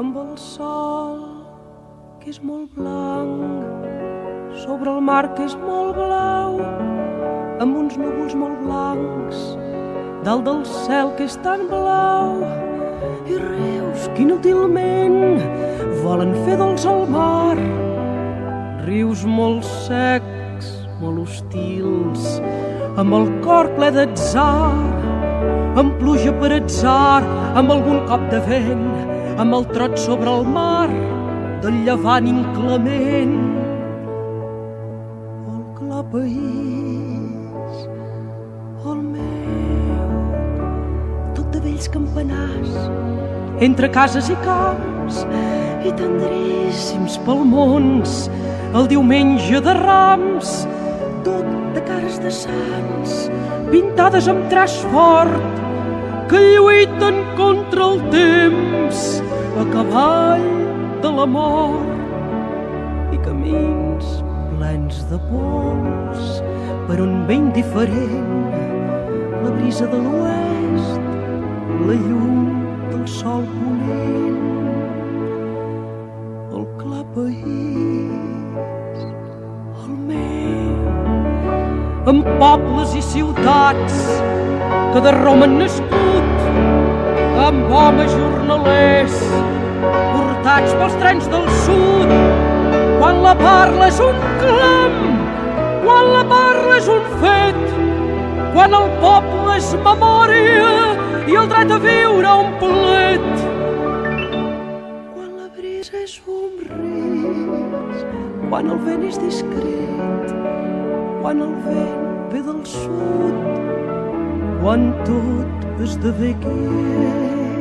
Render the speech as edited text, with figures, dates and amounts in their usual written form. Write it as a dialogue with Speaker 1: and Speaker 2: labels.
Speaker 1: Amb el sol, que és molt blanc, sobre el mar, que és molt blau, amb uns núvols molt blancs, dalt del cel, que és tan blau, i rius que inútilment volen fer dolç al mar. Rius molt secs, molt hostils, amb el cor ple d'atzar, amb pluja per atzar, amb algun cop de vent, amb el trot sobre el mar del llevant inclement. El clar país, el meu, tot de vells campanars, entre cases i camps, i tendríssims palmons, el diumenge de Rams, tot de cares de sants, pintades amb traç fort, que lluiten contra el temps a cavall de la mort, i camins plens de pols per un vent diferent, la brisa de l'oest, la llum del sol ponent. El clar país, el meu, amb pobles i ciutats que de Roma han nascut, amb homes jornalers portats pels trens del sud. Quan la parla és un clam, quan la parla és un fet, quan el poble és memòria i el dret a viure un plet, quan la brisa és somrís, quan el vent és discret, quan el vent ve del sud, quan tot esdevé quiet.